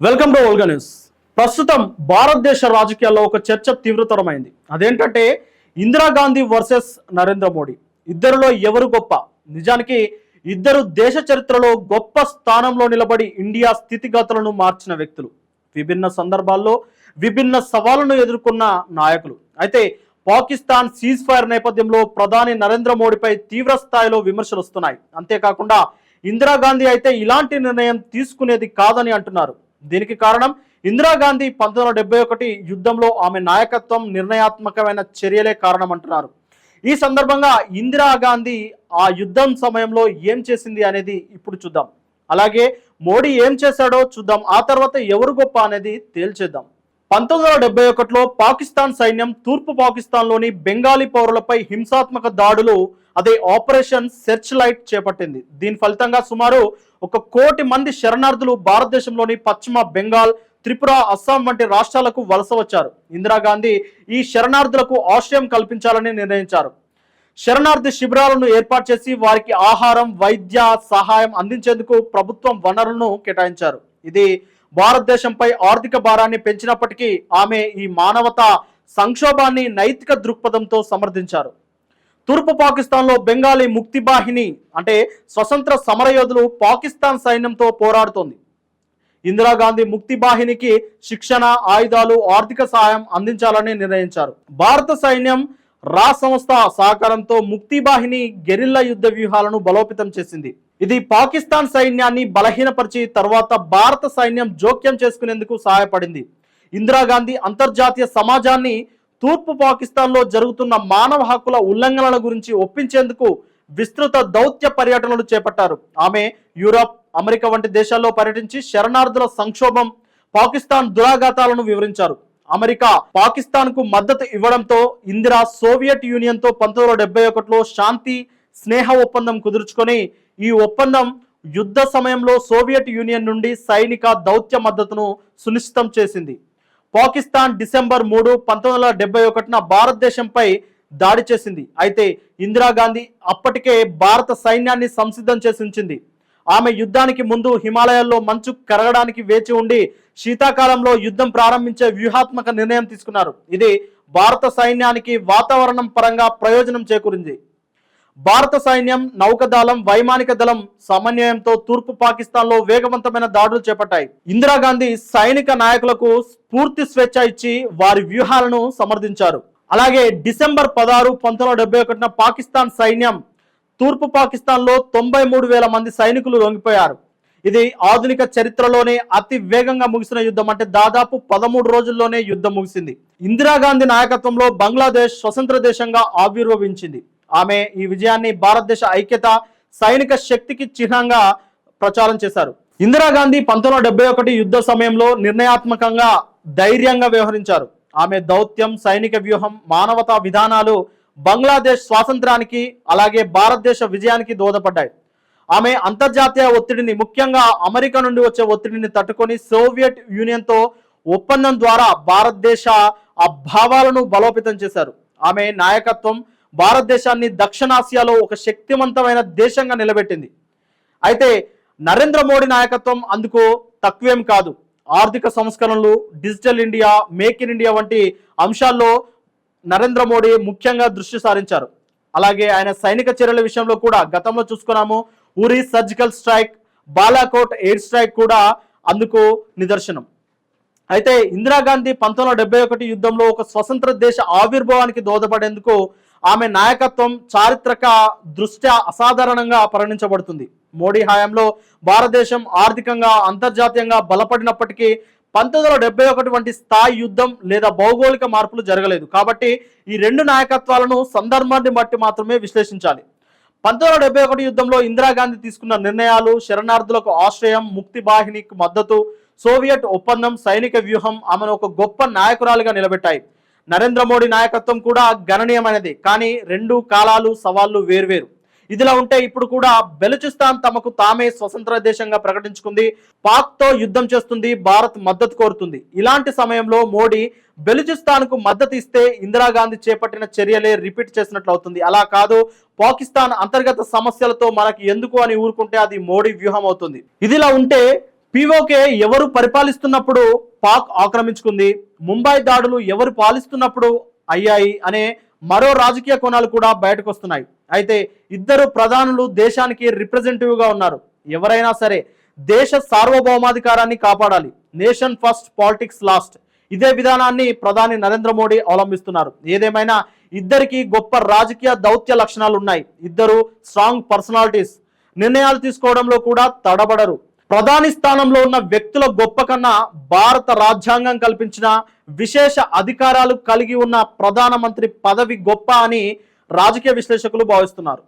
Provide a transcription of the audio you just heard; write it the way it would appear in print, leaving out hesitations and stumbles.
Welcome to Olga news. ప్రస్తుతం భారతదేశ రాజకీయాల్లో ఒక చర్చ తీవ్రతరమైంది. అదేంటంటే ఇందిరాగాంధీ వర్సెస్ నరేంద్ర మోడీ. ఇద్దరిలో ఎవరు గొప్ప? నిజానికి ఇద్దరు దేశ చరిత్రలో గొప్ప స్థానంలో నిలబడి ఇండియా స్థితిగతులను మార్చిన వ్యక్తులు. విభిన్న సందర్భాల్లో విభిన్న సవాళ్లను ఎదుర్కొన్న నాయకులు. అయితే పాకిస్తాన్ సీజ్ ఫైర్ నేపథ్యంలో ప్రధాని నరేంద్ర మోడీపై తీవ్ర స్థాయిలో విమర్శలు వస్తున్నాయి. అంతేకాకుండా ఇందిరాగాంధీ అయితే ఇలాంటి నిర్ణయం తీసుకునేది కాదని అంటున్నారు. దీనికి కారణం ఇందిరాగాంధీ 1971 యుద్ధంలో ఆమె నాయకత్వం, నిర్ణయాత్మకమైన చర్యలే కారణం అంటున్నారు. ఈ సందర్భంగా ఇందిరాగాంధీ ఆ యుద్ధం సమయంలో ఏం చేసింది అనేది ఇప్పుడు చూద్దాం. అలాగే మోడీ ఏం చేశాడో చూద్దాం. ఆ తర్వాత ఎవరు గొప్ప అనేది తేల్చేద్దాం. 1971లో పాకిస్తాన్ సైన్యం తూర్పు పాకిస్తాన్లోని బెంగాలీ పౌరులపై హింసాత్మక దాడులు, అదే ఆపరేషన్ సెర్చ్ లైట్ చేపట్టింది. దీని ఫలితంగా సుమారు 1 కోటి మంది శరణార్థులు భారతదేశంలోని పశ్చిమ బెంగాల్, త్రిపుర, అస్సాం వంటి రాష్ట్రాలకు వలస వచ్చారు. ఇందిరాగాంధీ ఈ శరణార్థులకు ఆశ్రయం కల్పించాలని నిర్ణయించారు. శరణార్థి శిబిరాలను ఏర్పాటు చేసి వారికి ఆహారం, వైద్య సహాయం అందించేందుకు ప్రభుత్వం వనరులను కేటాయించారు. ఇది భారతదేశంపై ఆర్థిక భారాన్ని పెంచినప్పటికీ ఆమె ఈ మానవతా సంక్షోభాన్ని నైతిక దృక్పథంతో సమర్థించారు. తూర్పు పాకిస్తాన్లో బెంగాలీ ముక్తి బాహిని అంటే స్వతంత్ర సమరయోధులు పాకిస్తాన్ సైన్యంతో పోరాడుతోంది. ఇందిరాగాంధీ ముక్తి బాహినికి శిక్షణ, ఆయుధాలు, ఆర్థిక సహాయం అందించాలని నిర్ణయించారు. భారత సైన్యం రా సంస్థ సహకారంతో ముక్తి బాహిని గెరిల్లా యుద్ధ వ్యూహాలను బలోపేతం చేసింది. ఇది పాకిస్తాన్ సైన్యాన్ని బలహీనపరిచి తర్వాత భారత సైన్యం జోక్యం చేసుకునేందుకు సహాయపడింది. ఇందిరాగాంధీ అంతర్జాతీయ సమాజాన్ని తూర్పు పాకిస్తాన్లో జరుగుతున్న మానవ హక్కుల ఉల్లంఘనల గురించి ఒప్పించేందుకు విస్తృత దౌత్య పర్యటనలు చేపట్టారు. ఆమె యూరప్, అమెరికా వంటి దేశాల్లో పర్యటించి శరణార్థుల సంక్షోభం, పాకిస్తాన్ దురాఘాతాలను వివరించారు. అమెరికా పాకిస్తాన్ కు మద్దతు ఇవ్వడంతో ఇందిరా సోవియట్ యూనియన్ తో 1971లో శాంతి స్నేహ ఒప్పందం కుదుర్చుకొని, ఈ ఒప్పందం యుద్ధ సమయంలో సోవియట్ యూనియన్ నుండి సైనిక దౌత్య మద్దతును సునిశ్చితం చేసింది. పాకిస్తాన్ డిసెంబర్ 3, 1971న భారతదేశంపై దాడి చేసింది. అయితే ఇందిరాగాంధీ అప్పటికే భారత సైన్యాన్ని సంసిద్ధం చేసి ఉంచింది. ఆమె యుద్ధానికి ముందు హిమాలయాల్లో మంచు కరగడానికి వేచి ఉండి శీతాకాలంలో యుద్ధం ప్రారంభించే వ్యూహాత్మక నిర్ణయం తీసుకున్నారు. ఇది భారత సైన్యానికి వాతావరణం పరంగా ప్రయోజనం చేకూరింది. భారత సైన్యం, నౌకదళం, వైమానిక దళం సమన్వయంతో తూర్పు పాకిస్తాన్లో వేగవంతమైన దాడులు చేపట్టాయి. ఇందిరాగాంధీ సైనిక నాయకులకు పూర్తి స్వేచ్ఛ ఇచ్చి వారి వ్యూహాలను సమర్థించారు. అలాగే డిసెంబర్ 16, 1971న పాకిస్తాన్ సైన్యం తూర్పు పాకిస్తాన్లో 93,000 మంది సైనికులు లొంగిపోయారు. ఇది ఆధునిక చరిత్రలోనే అతి వేగంగా ముగిసిన యుద్ధం. అంటే దాదాపు 13 రోజుల్లోనే యుద్ధం ముగిసింది. ఇందిరాగాంధీ నాయకత్వంలో బంగ్లాదేశ్ స్వతంత్ర దేశంగా ఆవిర్భవించింది. ఆమె ఈ విజయాన్ని భారతదేశ ఐక్యత, సైనిక శక్తికి చిహ్నంగా ప్రచారం చేశారు. ఇందిరాగాంధీ 1971 యుద్ధ సమయంలో నిర్ణయాత్మకంగా, ధైర్యంగా వ్యవహరించారు. ఆమె దౌత్యం, సైనిక వ్యూహం, మానవతా విధానాలు బంగ్లాదేశ్ స్వాతంత్రానికి, అలాగే భారతదేశ విజయానికి దోహదపడ్డాయి. ఆమె అంతర్జాతీయ ఒత్తిడిని, ముఖ్యంగా అమెరికా నుండి వచ్చే ఒత్తిడిని తట్టుకొని సోవియట్ యూనియన్తో ఒప్పందం ద్వారా భారతదేశ ఆ భావాలను బలోపేతం చేశారు. ఆమె నాయకత్వం భారతదేశాన్ని దక్షిణాసియాలో ఒక శక్తివంతమైన దేశంగా నిలబెట్టింది. అయితే నరేంద్ర మోడీ నాయకత్వం అందుకు తక్కువేం కాదు. ఆర్థిక సంస్కరణలు, digital India, make in India వంటి అంశాల్లో నరేంద్ర మోడీ ముఖ్యంగా దృష్టి సారించారు. అలాగే ఆయన సైనిక చర్యల విషయంలో కూడా గతంలో చూసుకున్నాము. Uri surgical strike, Balakot air strike కూడా అందుకు నిదర్శనం. అయితే ఇందిరాగాంధీ 1971 యుద్ధంలో ఒక స్వతంత్ర దేశ ఆవిర్భావానికి దోహదపడేందుకు ఆమె నాయకత్వం చారిత్రక దృష్ట్యా అసాధారణంగా పరిగణించబడుతుంది. మోడీ హయాంలో భారతదేశం ఆర్థికంగా, అంతర్జాతీయంగా బలపడినప్పటికీ 1971 వంటి స్థాయి యుద్ధం లేదా భౌగోళిక మార్పులు జరగలేదు. కాబట్టి ఈ రెండు నాయకత్వాలను సందర్భాన్ని బట్టి మాత్రమే విశ్లేషించాలి. 1971 యుద్ధంలో ఇందిరాగాంధీ తీసుకున్న నిర్ణయాలు, శరణార్థులకు ఆశ్రయం, ముక్తి బాహినికి మద్దతు, సోవియట్ ఒప్పందం, సైనిక వ్యూహం ఆమెను ఒక గొప్ప నాయకురాలిగా నిలబెట్టాయి. నరేంద్ర మోడీ నాయకత్వం కూడా గణనీయమైనది. కానీ రెండు కాలాలు, సవాళ్లు వేర్వేరు. ఇదిలా ఉంటే ఇప్పుడు కూడా బెలూచిస్తాన్ తమకు తామే స్వతంత్ర దేశంగా ప్రకటించుకుంది. పాక్ తో యుద్ధం చేస్తుంది, భారత్ మద్దతు కోరుతుంది. ఇలాంటి సమయంలో మోడీ బెలూచిస్తాన్ కు మద్దతు ఇస్తే ఇందిరాగాంధీ చేపట్టిన చర్యలే రిపీట్ చేసినట్లు అవుతుంది. అలా కాదు, పాకిస్తాన్ అంతర్గత సమస్యలతో మనకి ఎందుకు అని ఊరుకుంటే అది మోడీ వ్యూహం అవుతుంది. ఇదిలా ఉంటే పీఓకే ఎవరు పరిపాలిస్తున్నప్పుడు పాక్ ఆక్రమించుకుంది, ముంబై దాడులు ఎవరు పాలిస్తున్నప్పుడు అయ్యాయి అనే మరో రాజకీయ కోణాలు కూడా బయటకు వస్తున్నాయి. అయితే ఇద్దరు ప్రధానులు దేశానికి రిప్రజెంటేటివ్గా ఉన్నారు. ఎవరైనా సరే దేశ సార్వభౌమాధికారాన్ని కాపాడాలి, నేషన్ ఫస్ట్ పాలిటిక్స్ లాస్ట్, ఇదే విధానాన్ని ప్రధాని నరేంద్ర మోడీ అవలంబిస్తున్నారు. ఏదేమైనా ఇద్దరికి గొప్ప రాజకీయ దౌత్య లక్షణాలు ఉన్నాయి. ఇద్దరు స్ట్రాంగ్ పర్సనాలిటీస్, నిర్ణయాలు తీసుకోవడంలో కూడా తడబడరు. ప్రధాని స్థానంలో ఉన్న వ్యక్తుల గొప్ప కన్నా భారత రాజ్యాంగం కల్పించిన విశేష అధికారాలు కలిగి ఉన్న ప్రధానమంత్రి పదవి గొప్ప అని రాజకీయ విశ్లేషకులు భావిస్తున్నారు.